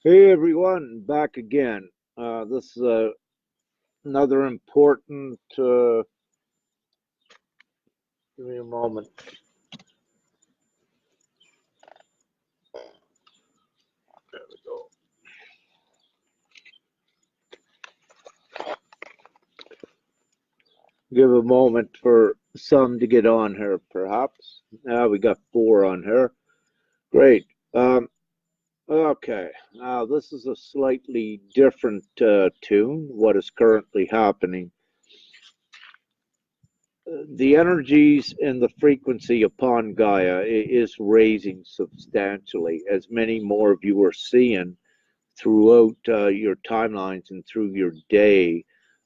Hey everyone, back again. This is another important. Give me a moment. There we go. Give a moment for some to get on here, perhaps. We got four on here. Great. Okay. Now this is a slightly different tune. What is currently happening? The energies and the frequency upon Gaia is raising substantially, as many more of you are seeing throughout your timelines and through your day.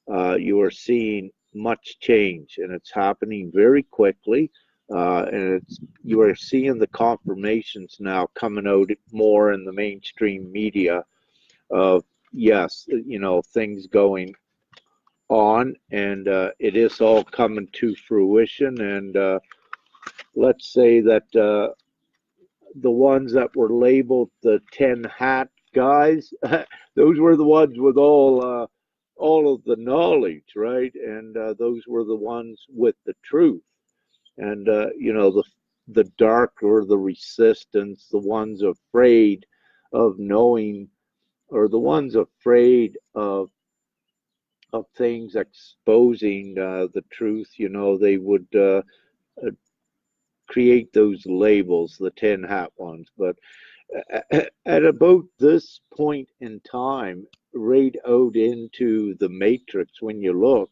You are seeing much change, and it's happening very quickly. And you are seeing the confirmations now coming out more in the mainstream media of yes, things going on, and it is all coming to fruition. And let's say that the ones that were labeled the 10 hat guys, those were the ones with all of the knowledge, right? And those were the ones with the truth. And the dark or the resistance, the ones afraid of knowing, or the ones afraid of things exposing the truth, they would uh, create those labels, the 10 hat ones. But at about this point in time, right out into the matrix, when you look,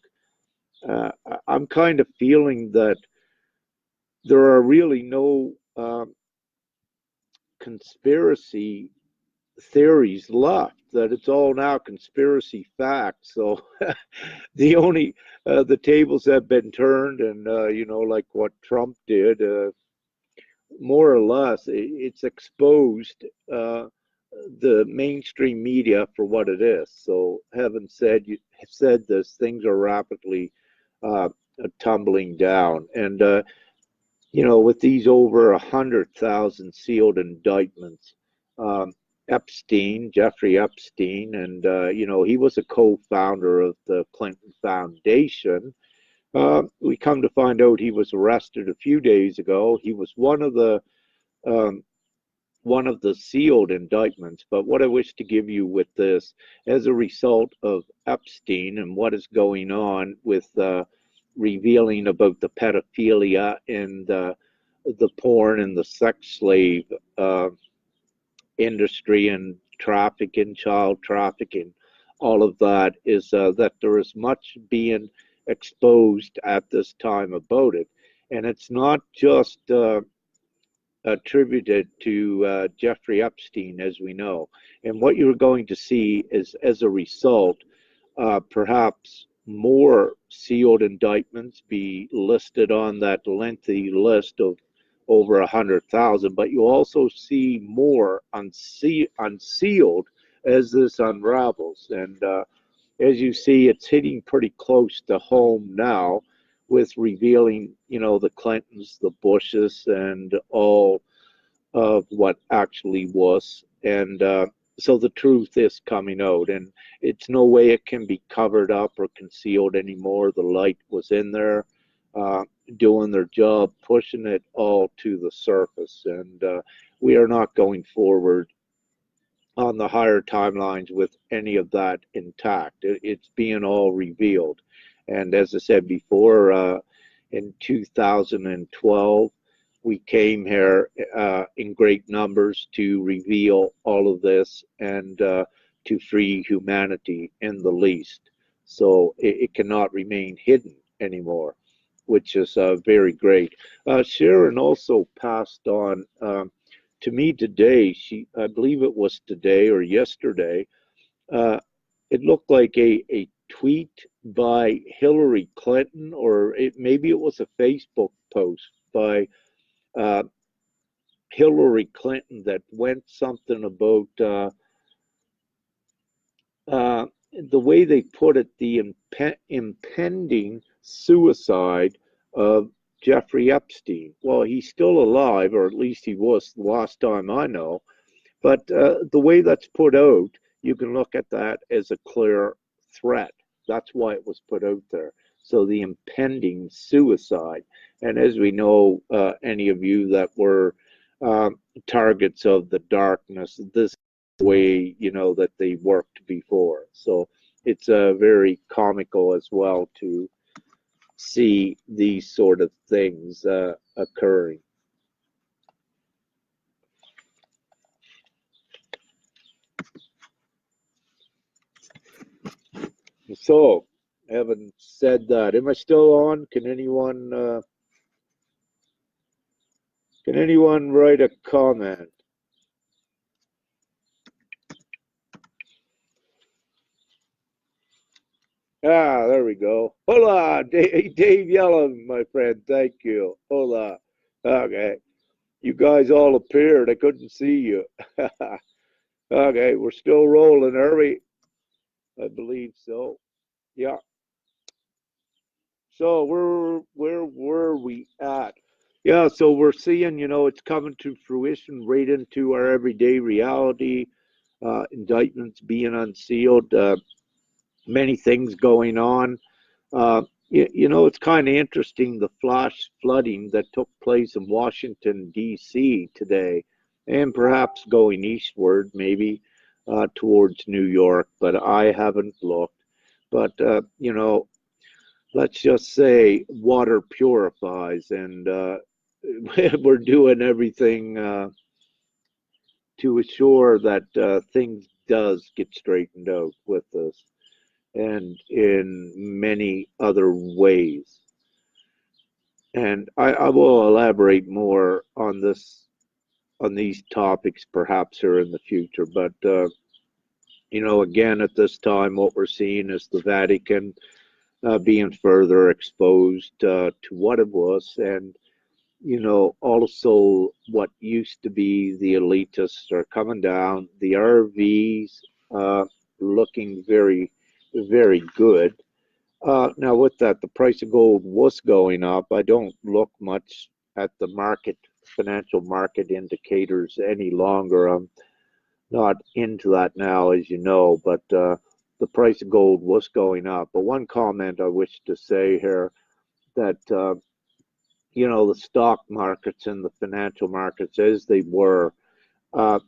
uh, I'm kind of feeling that there are really no conspiracy theories left, that it's all now conspiracy facts. So the tables have been turned, and like what Trump did, more or less, it's exposed the mainstream media for what it is. So, having said this, things are rapidly uh, tumbling down, and with these over 100,000 sealed indictments, um, Jeffrey Epstein, and he was a co-founder of the Clinton Foundation. We come to find out he was arrested a few days ago. He was um, one of the sealed indictments. But what I wish to give you with this, as a result of Epstein and what is going on with revealing about the pedophilia and the porn and the sex slave uh, industry and trafficking, child trafficking, all of that is that there is much being exposed at this time about it. And it's not just attributed to Jeffrey Epstein, as we know. And what you're going to see is, as a result, perhaps more sealed indictments be listed on that lengthy list of over 100,000, but you also see more unsealed as this unravels. And as you see, it's hitting pretty close to home now with revealing, the Clintons, the Bushes, and all of what actually was. And so the truth is coming out, and it's no way it can be covered up or concealed anymore. The light was in there, uh, doing their job, pushing it all to the surface. And we are not going forward on the higher timelines with any of that intact. It's being all revealed. And as I said before, in 2012, we came here in great numbers to reveal all of this and to free humanity in the least. So it cannot remain hidden anymore, which is very great. Sharon also passed on. To me today, I believe it was today or yesterday, uh, it looked like a tweet by Hillary Clinton, or maybe it was a Facebook post by uh, Hillary Clinton that went something about the way they put it, the impending suicide of Jeffrey Epstein. Well, he's still alive, or at least he was the last time I know. But the way that's put out, you can look at that as a clear threat. That's why it was put out there. So the impending suicide. And as we know, any of you that were targets of the darkness, this way, that they worked before. So it's very comical as well to see these sort of things occurring. So, having said that, am I still on? Can anyone write a comment? Ah, there we go. Hola, Dave Yellum, my friend. Thank you. Hola. Okay. You guys all appeared. I couldn't see you. Okay, we're still rolling, are we? I believe so. Yeah. So where were we at? Yeah, so we're seeing, it's coming to fruition right into our everyday reality. Indictments being unsealed, many things going on. It's kind of interesting the flash flooding that took place in Washington, D.C. today, and perhaps going eastward, maybe towards New York, but I haven't looked. But, let's just say water purifies, and we're doing everything to assure that things does get straightened out with this and in many other ways. And I will elaborate more on these topics perhaps here in the future. But again, at this time, what we're seeing is the Vatican being further exposed to what it was, and also what used to be the elitists are coming down. The RVs looking very, very good. Now, with that, the price of gold was going up. I don't look much at the financial market indicators any longer. I'm not into that now, as you know, but the price of gold was going up. But one comment I wish to say here that, the stock markets and the financial markets, as they were,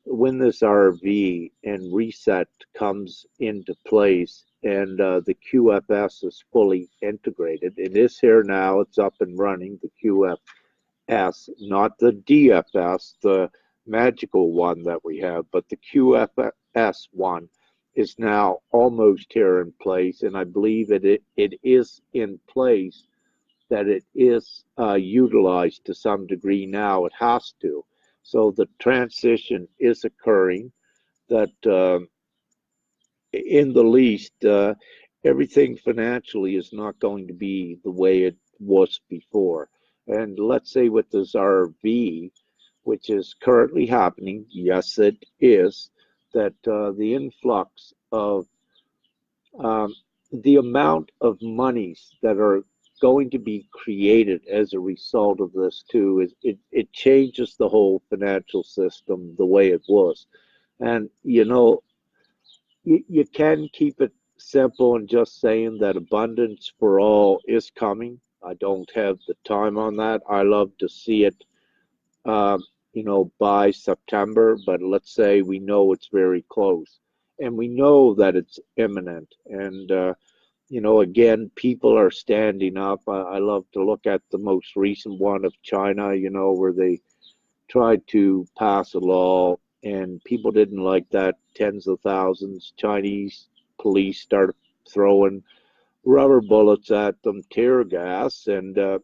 when this RV and reset comes into place and the QFS is fully integrated, it is here now, it's up and running, the QFS, not the DFS, the magical one that we have, but the QFS one is now almost here in place, and I believe it is in place, that it is utilized to some degree now. It has to. So the transition is occurring, that in the least, everything financially is not going to be the way it was before. And let's say with this RV, which is currently happening, yes, it is, that the influx of um, the amount of monies that are going to be created as a result of this too is it changes the whole financial system the way it was. And you can keep it simple and just saying that abundance for all is coming. I don't have the time on that. I love to see it uh, by September, but let's say we know it's very close and we know that it's imminent. And, again, people are standing up. I love to look at the most recent one of China, where they tried to pass a law and people didn't like that. Tens of thousands, Chinese police started throwing rubber bullets at them, tear gas, and to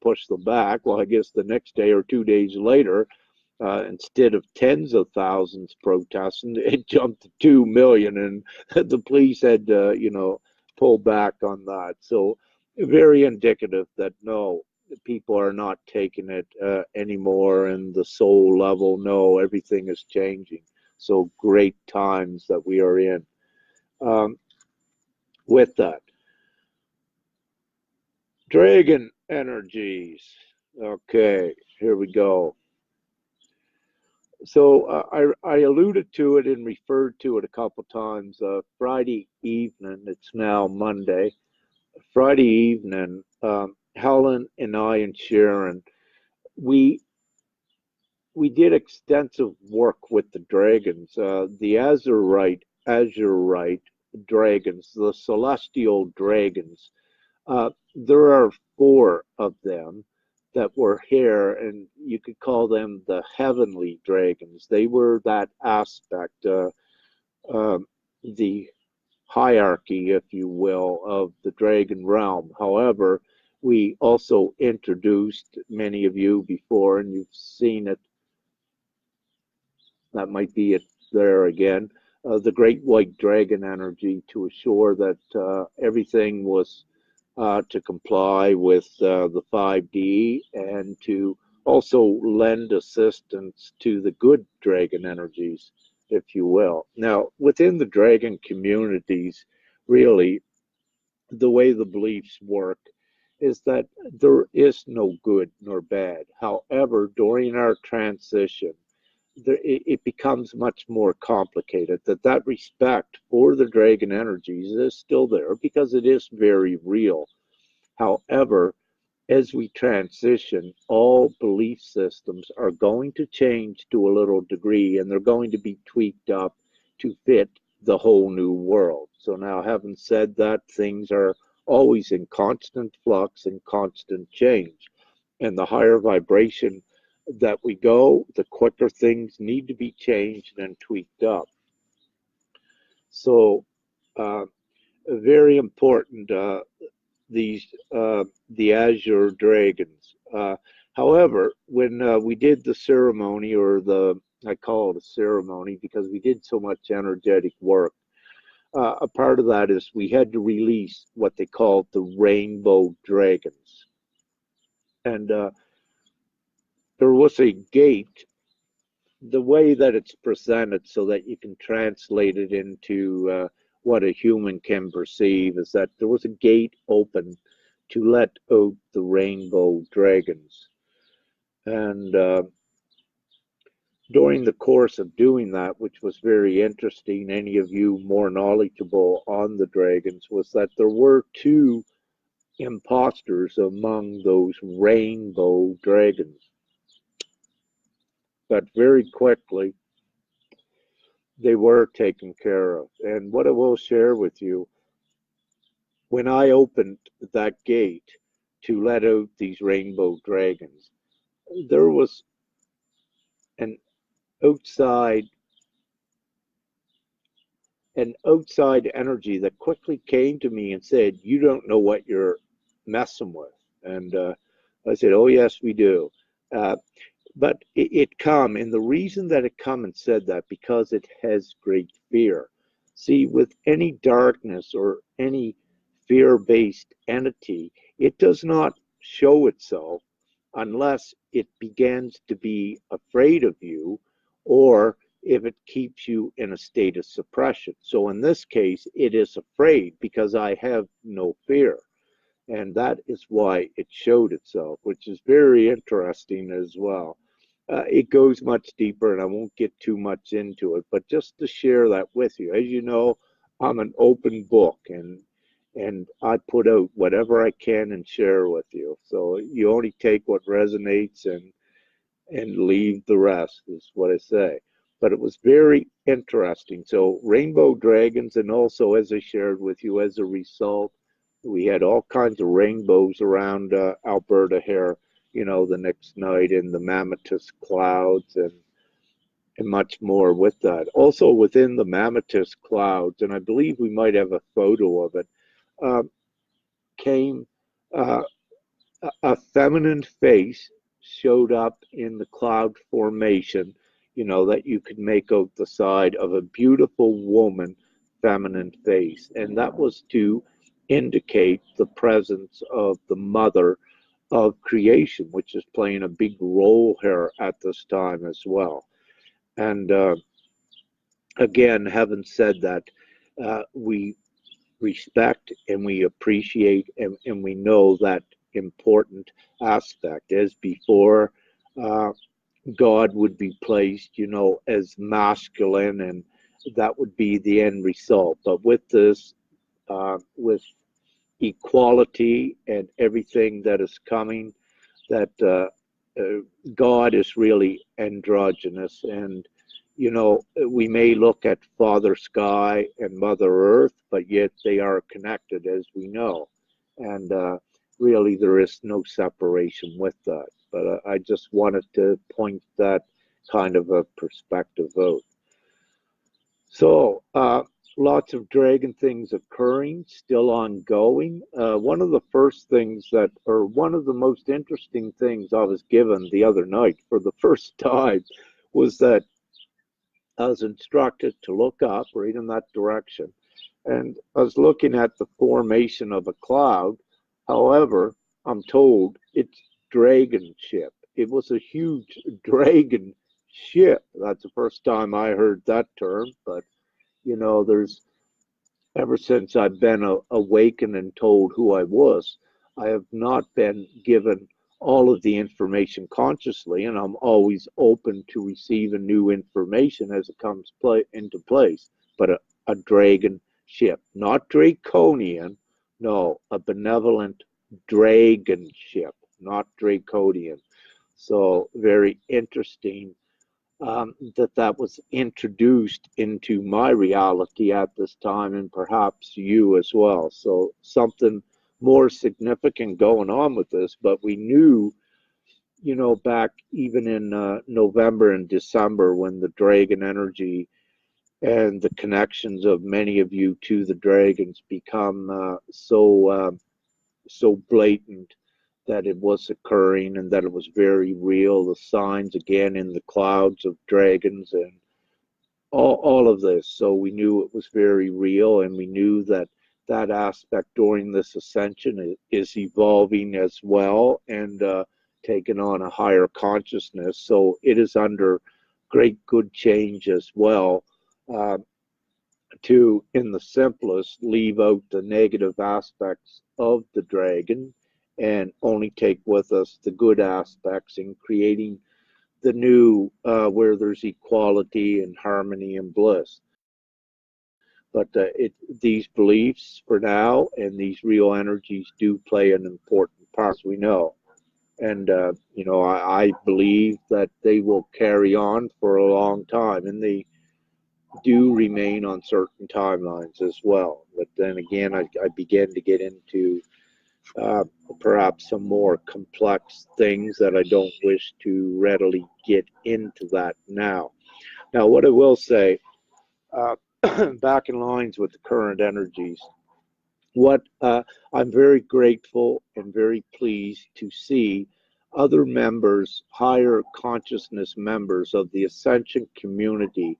push them back. Well, I guess the next day or 2 days later, instead of tens of thousands protesting, it jumped to 2 million, and the police had pull back on that. So very indicative that no, people are not taking it anymore, and the soul level, no, everything is changing. So great times that we are in. Um, with that. Dragon energies. Okay, here we go. So I alluded to it and referred to it a couple times. Friday evening, it's now Monday. Friday evening, Helen and I and Sharon, we we did extensive work with the dragons, the Azurite dragons, the celestial dragons. There are four of them that were here, and you could call them the heavenly dragons. They were that aspect, uh, the hierarchy, if you will, of the dragon realm. However, we also introduced many of you before, and you've seen it. That might be it there again. The great white dragon energy to assure that everything was to comply with the 5D and to also lend assistance to the good dragon energies, if you will. Now, within the dragon communities, really, the way the beliefs work is that there is no good nor bad. However, during our transition, it becomes much more complicated. That respect for the dragon energies is still there because it is very real. However, as we transition, all belief systems are going to change to a little degree and they're going to be tweaked up to fit the whole new world. So now, having said that, things are always in constant flux and constant change. And the higher vibration that we go, the quicker things need to be changed and tweaked up. So, uh, very important. These the Azure Dragons. However, when we did the ceremony, or the I call it a ceremony because we did so much energetic work. A part of that is we had to release what they called the Rainbow Dragons, and there was a gate. The way that it's presented, so that you can translate it into what a human can perceive, is that there was a gate open to let out the rainbow dragons. And during the course of doing that, which was very interesting, any of you more knowledgeable on the dragons, was that there were two imposters among those rainbow dragons. But very quickly, they were taken care of. And what I will share with you, when I opened that gate to let out these rainbow dragons, there was an outside an outside energy that quickly came to me and said, "You don't know what you're messing with." And I said, "Oh yes, we do." Uh, but it come, and the reason that it come and said that, because it has great fear. See, with any darkness or any fear-based entity, it does not show itself unless it begins to be afraid of you, or if it keeps you in a state of suppression. So in this case, it is afraid because I have no fear. And that is why it showed itself, which is very interesting as well. It goes much deeper, and I won't get too much into it, but just to share that with you. As you know, I'm an open book, and I put out whatever I can and share with you. So you only take what resonates and leave the rest, is what I say. But it was very interesting. So rainbow dragons, and also, as I shared with you, as a result, we had all kinds of rainbows around Alberta here, the next night in the Mammatus clouds, and much more with that. Also within the Mammatus clouds, and I believe we might have a photo of it, uh, came uh, a feminine face showed up in the cloud formation, that you could make out the side of a beautiful woman, feminine face. And that was to indicate the presence of the mother of creation, which is playing a big role here at this time as well. And again, having said that, we respect and we appreciate, and we know that important aspect. As before, uh, God would be placed, you know, as masculine, and that would be the end result. But with this, with equality and everything that is coming, that God is really androgynous. And, you know, we may look at Father Sky and Mother Earth, but yet they are connected, as we know. And really, there is no separation with that. But I just wanted to point that kind of a perspective out. So, lots of dragon things occurring, still ongoing. One of the first things that, or one of the most interesting things I was given the other night for the first time was that I was instructed to look up right in that direction. And I was looking at the formation of a cloud. However, I'm told it's dragon ship. It was a huge dragon ship. That's the first time I heard that term, but you know, there's ever since I've been awakened and told who I was, I have not been given all of the information consciously, and I'm always open to receiving new information as it comes into place. But a dragon ship, not draconian, no, a benevolent dragon ship, not draconian. So very interesting that was introduced into my reality at this time, and perhaps you as well. So something more significant going on with this, but we knew, you know, back even in November and December when the dragon energy and the connections of many of you to the dragons become so blatant that it was occurring and that it was very real. The signs again in the clouds of dragons and all of this. So we knew it was very real, and we knew that that aspect during this ascension is evolving as well and taking on a higher consciousness. So it is under great good change as well. Uh, to, in the simplest, leave out the negative aspects of the dragon and only take with us the good aspects in creating the new where there's equality and harmony and bliss. But these beliefs for now and these real energies do play an important part, as we know. And, you know, I believe that they will carry on for a long time, and they do remain on certain timelines as well. But then again, I began to get into uh, perhaps some more complex things that I don't wish to readily get into that now. Now, what I will say, uh, back in lines with the current energies, what I'm very grateful and very pleased to see other members, higher consciousness members of the Ascension community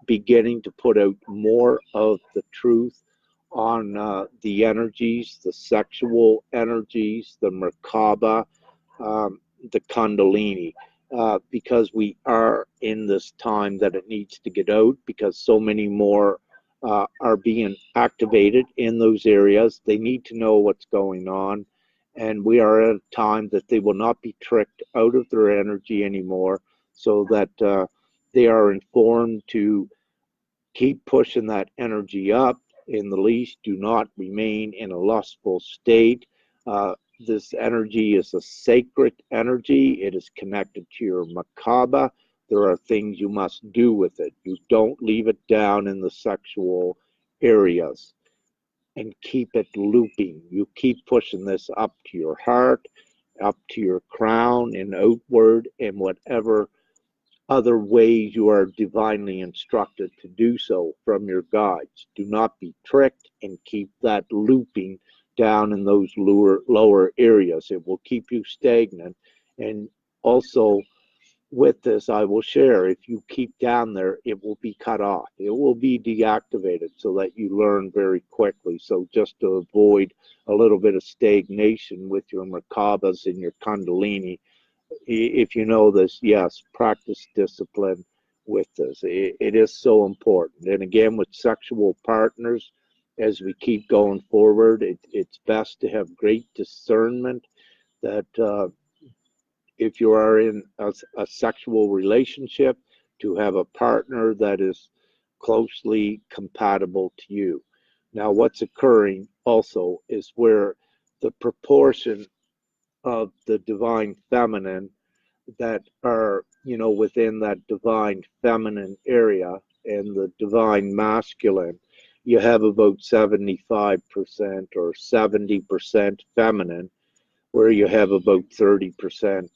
beginning to put out more of the truth on the energies, the sexual energies, the Merkaba, the Kundalini, because we are in this time that it needs to get out because so many more are being activated in those areas. They need to know what's going on. And we are at a time that they will not be tricked out of their energy anymore, so that they are informed to keep pushing that energy up. In the least, do not remain in a lustful state. This energy is a sacred energy. It is connected to your Makaba. There are things you must do with it. You don't leave it down in the sexual areas and keep it looping. You keep pushing this up to your heart, up to your crown, and outward, and whatever other ways you are divinely instructed to do so from your guides. Do not be tricked and keep that looping down in those lower areas. It will keep you stagnant. And also, with this, I will share, if you keep down there, it will be cut off. It will be deactivated so that you learn very quickly. So just to avoid a little bit of stagnation with your Merkabas and your Kundalini, if you know this, yes, practice discipline with this. It is so important. And again, with sexual partners, as we keep going forward, it's best to have great discernment that if you are in a sexual relationship, to have a partner that is closely compatible to you. Now, what's occurring also is where the proportion of the divine feminine that are, within that divine feminine area and the divine masculine, you have about 75% or 70% feminine, where you have about 30%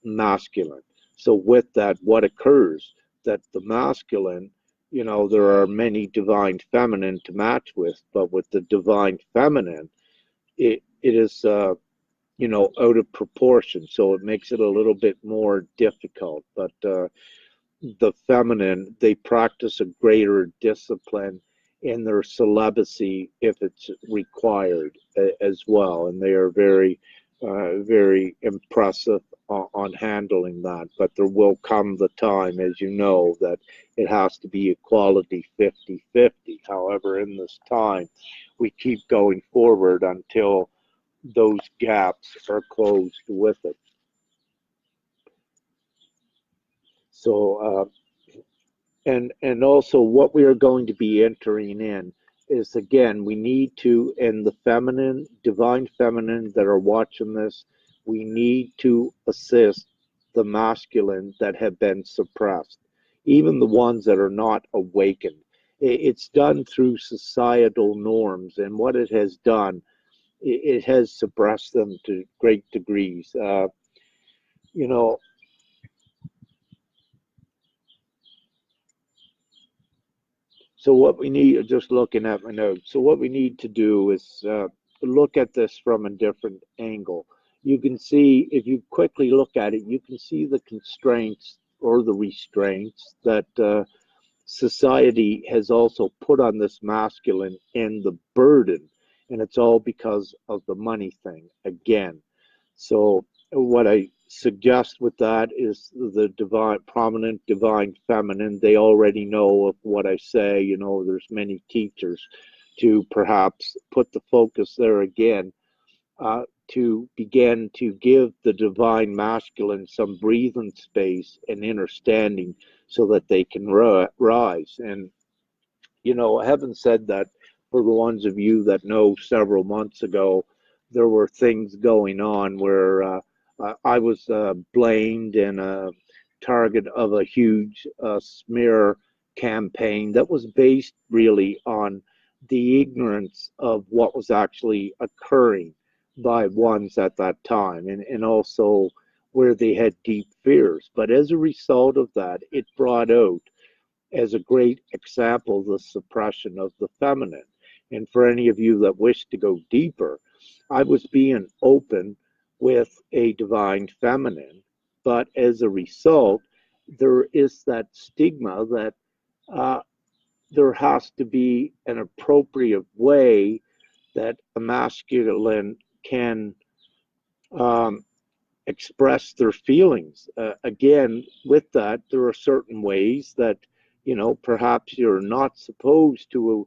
masculine. So with that, what occurs that the masculine, there are many divine feminine to match with, but with the divine feminine, it is out of proportion, so it makes it a little bit more difficult. But the feminine, they practice a greater discipline in their celibacy if it's required as well, and they are very, very impressive on handling that. But there will come the time, as you know, that it has to be equality 50-50. However, in this time, we keep going forward until those gaps are closed with it. So, and also what we are going to be entering in is, again, we need to, and the feminine, divine feminine that are watching this, we need to assist the masculine that have been suppressed, even the ones that are not awakened. It's done through societal norms, and what it has done, it has suppressed them to great degrees. You know, so what we need, just looking at my notes, so what we need to do is look at this from a different angle. You can see, if you quickly look at it, you can see the constraints or the restraints that society has also put on this masculine and the burden, and it's all because of the money thing again. So what I suggest with that is the divine, prominent divine feminine, they already know of what I say. There's many teachers to perhaps put the focus there again, to begin to give the divine masculine some breathing space and understanding so that they can rise. And having said that, for the ones of you that know, several months ago, there were things going on where I was blamed and a target of a huge smear campaign that was based really on the ignorance of what was actually occurring by ones at that time, and also where they had deep fears. But as a result of that, it brought out as a great example the suppression of the feminine. And for any of you that wish to go deeper, I was being open with a divine feminine, but as a result, there is that stigma that uh, there has to be an appropriate way that a masculine can um, express their feelings. Again, with that, there are certain ways that, perhaps you're not supposed to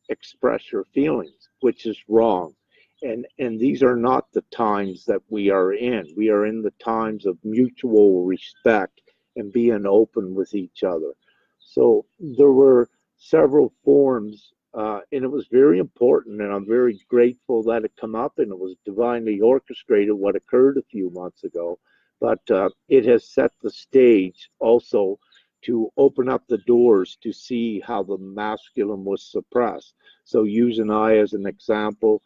express your feelings, which is wrong. And these are not the times that we are in. We are in the times of mutual respect and being open with each other. So there were several forms, and it was very important, and I'm very grateful that it come up, and it was divinely orchestrated what occurred a few months ago. But it has set the stage also to open up the doors to see how the masculine was suppressed. So using I as an example,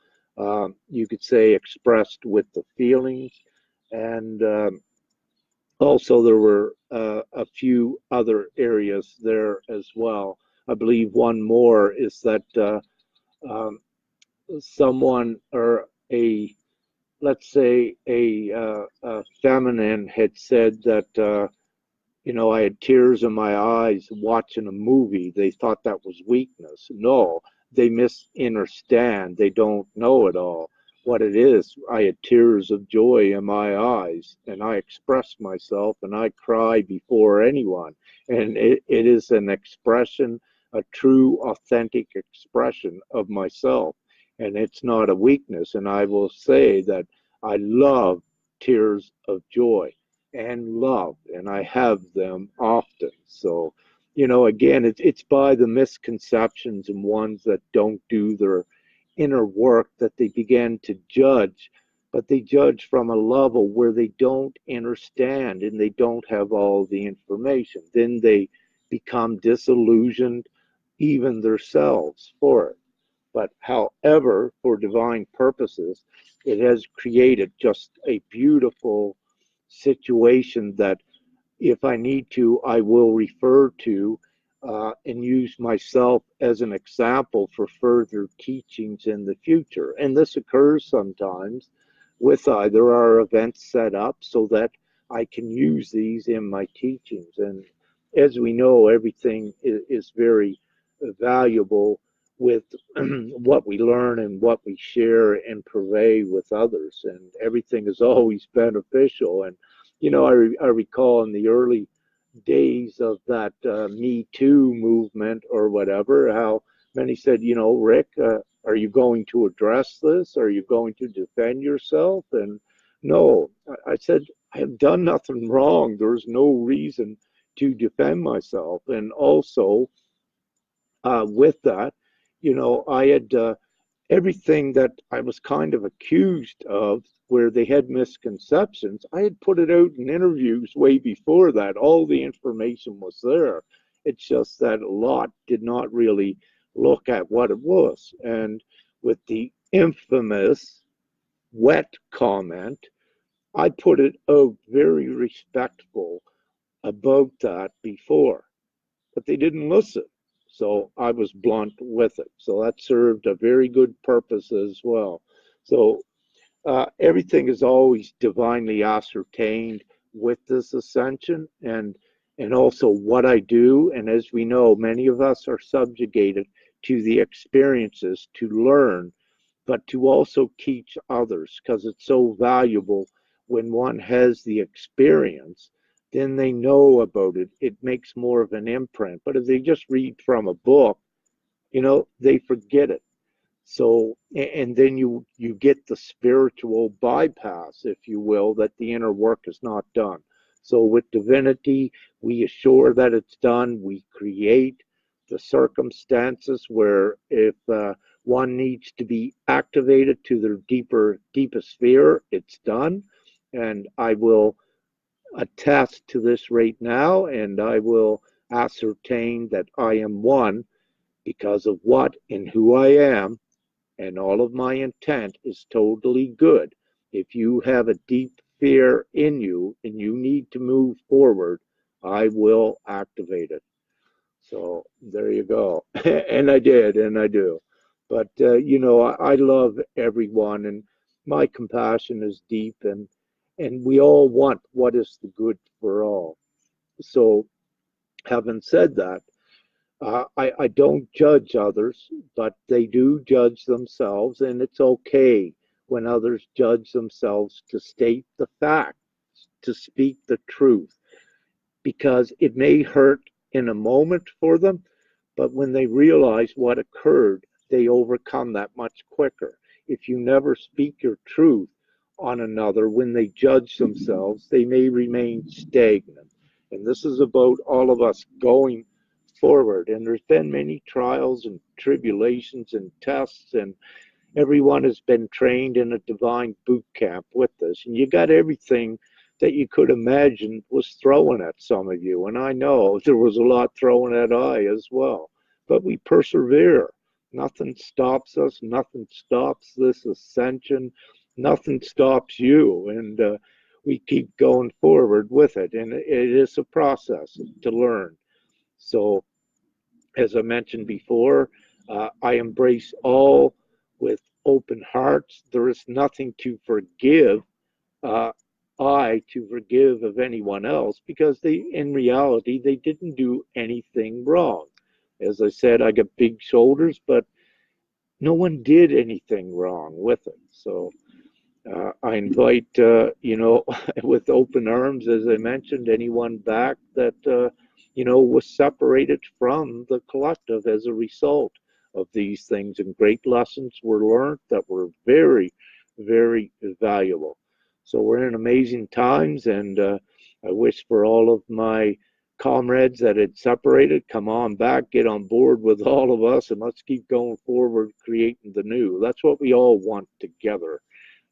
you could say expressed with the feelings, and also there were a few other areas there as well. I believe one more is that um, someone, or let's say a feminine, had said that I had tears in my eyes watching a movie. They thought that was weakness. No, they misunderstand. They don't know it all. What it is, I had tears of joy in my eyes, and I expressed myself, and I cry before anyone. And it is an expression, a true, authentic expression of myself. And it's not a weakness. And I will say that I love tears of joy and love, and I have them often. So, again, it's by the misconceptions and ones that don't do their inner work that they begin to judge, but they judge from a level where they don't understand and they don't have all the information. Then they become disillusioned, even themselves, for it. But however, for divine purposes, it has created just a beautiful situation that if I need to, I will refer to and use myself as an example for further teachings in the future. And this occurs sometimes with either our events set up so that I can use these in my teachings. And as we know, everything is very valuable with what we learn and what we share and purvey with others. And everything is always beneficial. And I recall in the early days of that Me Too movement or whatever, how many said, Rick, are you going to address this? Are you going to defend yourself? And no, I said, I have done nothing wrong. There's no reason to defend myself. And also, with that, I had everything that I was kind of accused of, where they had misconceptions, I had put it out in interviews way before that. All the information was there. It's just that a lot did not really look at what it was. And with the infamous wet comment, I put it out very respectful about that before, but they didn't listen. So I was blunt with it. So that served a very good purpose as well. So everything is always divinely ascertained with this ascension, and also what I do. And as we know, many of us are subjugated to the experiences to learn, but to also teach others, because it's so valuable when one has the experience, then they know about it. It makes more of an imprint. But if they just read from a book, they forget it. So, and then you get the spiritual bypass, if you will, that the inner work is not done. So with divinity, we assure that it's done. We create the circumstances where if one needs to be activated to their deepest sphere, it's done. And I will attest to this right now, and I will ascertain that I am one because of what and who I am, and all of my intent is totally good. If you have a deep fear in you and you need to move forward, I will activate it. So there you go. And I did, and I do. But, I love everyone, and my compassion is deep, and we all want what is the good for all. So, having said that, I don't judge others, but they do judge themselves, and it's okay when others judge themselves to state the facts, to speak the truth, because it may hurt in a moment for them, but when they realize what occurred, they overcome that much quicker. If you never speak your truth on another, when they judge themselves, they may remain stagnant. And this is about all of us going forward. And there's been many trials and tribulations and tests, and everyone has been trained in a divine boot camp with this. And you got everything that you could imagine was thrown at some of you. And I know there was a lot thrown at I as well. But we persevere. Nothing stops us. Nothing stops this ascension. Nothing stops you. And we keep going forward with it. And it is a process to learn. So, as I mentioned before, I embrace all with open hearts. There is nothing to forgive. Uh, I to forgive of anyone else, because in reality, they didn't do anything wrong. As I said, I got big shoulders, but no one did anything wrong with it. So I invite, with open arms, as I mentioned, anyone back that, was separated from the collective as a result of these things. And great lessons were learned that were very, very valuable. So we're in amazing times, and I wish for all of my comrades that had separated, come on back, get on board with all of us, and let's keep going forward, creating the new. That's what we all want together,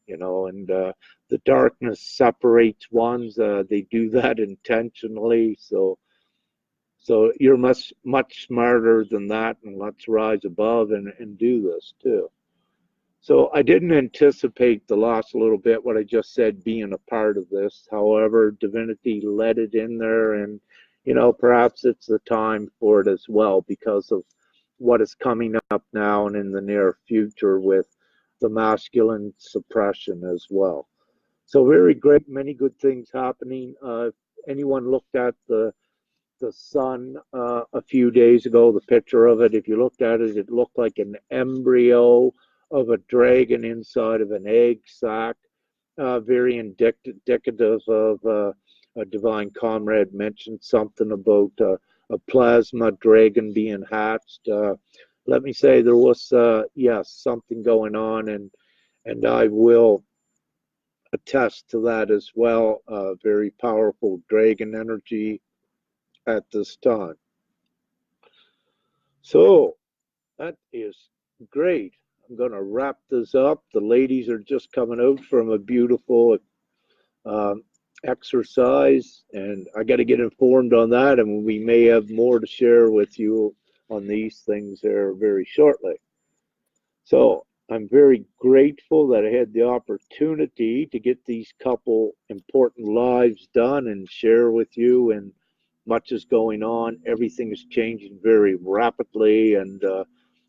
and the darkness separates ones. They do that intentionally. So you're much smarter than that, and let's rise above and do this too. So I didn't anticipate the loss a little bit, what I just said, being a part of this. However, divinity let it in there, and perhaps it's the time for it as well because of what is coming up now and in the near future with the masculine suppression as well. So very great, many good things happening. If anyone looked at the sun a few days ago, the picture of it, if you looked at it, it looked like an embryo of a dragon inside of an egg sac. Very indicative of a divine comrade mentioned something about a plasma dragon being hatched. Let me say there was, yes, something going on, and I will attest to that as well. Very powerful dragon energy at this time. So that is great. I'm going to wrap this up. The ladies are just coming out from a beautiful um, exercise, and I got to get informed on that, and we may have more to share with you on these things there very shortly. So I'm very grateful that I had the opportunity to get these couple important lives done and share with you. And much is going on. Everything is changing very rapidly. And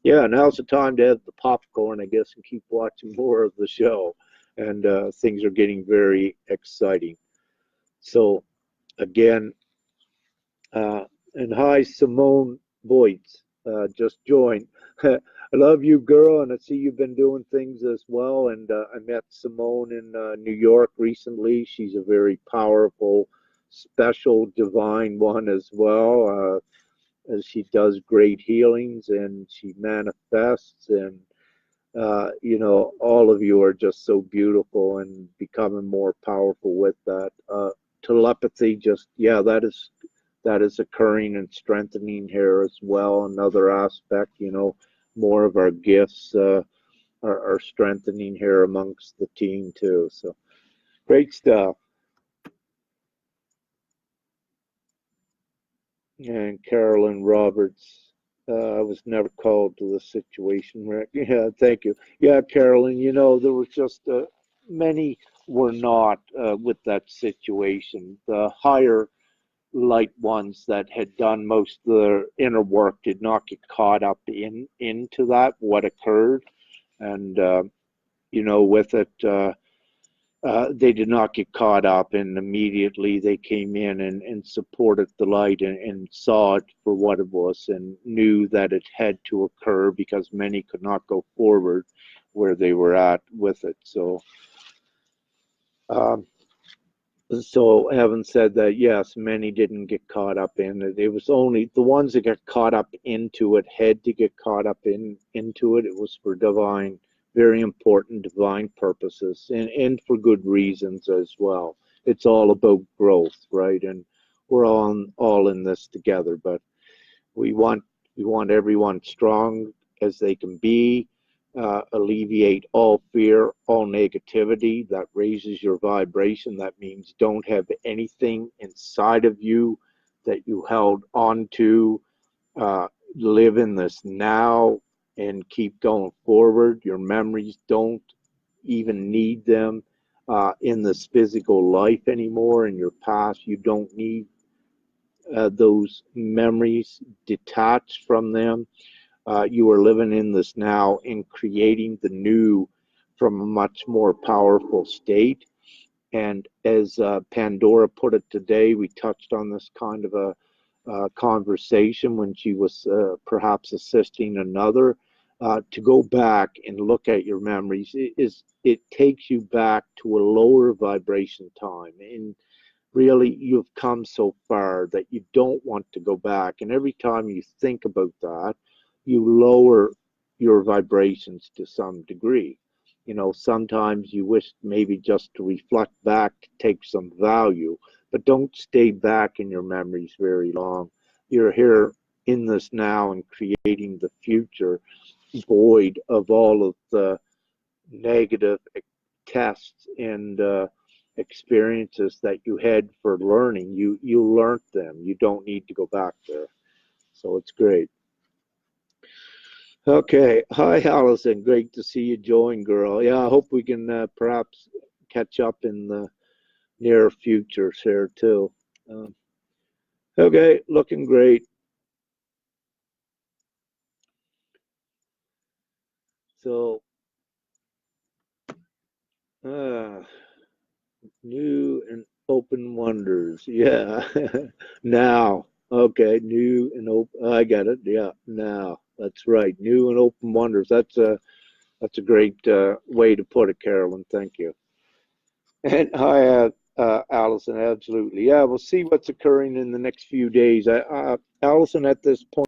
yeah, now's the time to have the popcorn, I guess, and keep watching more of the show. And things are getting very exciting. So again, uh, and hi, Simone Boyds, just joined. I love you, girl, and I see you've been doing things as well. And I met Simone in New York recently. She's a very powerful, special, divine one as well. As she does great healings and she manifests, and all of you are just so beautiful and becoming more powerful with that. Telepathy, just yeah, that is occurring and strengthening here as well. Another aspect, more of our gifts are strengthening here amongst the team too. So great stuff. And Carolyn Roberts, I was never called to the situation, Rick. Yeah, thank you. Yeah, Carolyn, there was just many were not with that situation. The higher light ones that had done most of the inner work did not get caught up into that, what occurred. And, with it, they did not get caught up, and immediately they came in and supported the light and saw it for what it was and knew that it had to occur because many could not go forward where they were at with it. Um, so having said that, yes, many didn't get caught up in it. It was only the ones that got caught up into it had to get caught up into it. It was for divine, very important divine purposes, and for good reasons as well. It's all about growth, right? And we're all in this together, but we want everyone strong as they can be, alleviate all fear, all negativity. That raises your vibration. That means don't have anything inside of you that you held on to. Live in this now and keep going forward. Your memories don't even need them in this physical life anymore. In your past, you don't need those memories detached from them. You are living in this now and creating the new from a much more powerful state. And as Pandora put it today, we touched on this kind of a conversation when she was perhaps assisting another. To go back and look at your memories it takes you back to a lower vibration time, and really you've come so far that you don't want to go back. And every time you think about that, you lower your vibrations to some degree. You know, sometimes you wish maybe just to reflect back to take some value, but don't stay back in your memories very long. You're here in this now and creating the future void of all of the negative tests and experiences that you had for learning. You learned them. You don't need to go back there. So it's great. Okay. Hi, Allison. Great to see you join, girl. Yeah, I hope we can perhaps catch up in the near futures here too. Um, okay, looking great. So, uh, new and open wonders. Yeah. Now. Okay, new and open. I got it. Yeah, now. That's right. New and open wonders. That's a great way to put it, Carolyn. Thank you. And hi, Allison. Absolutely. Yeah, we'll see what's occurring in the next few days. Allison, at this point.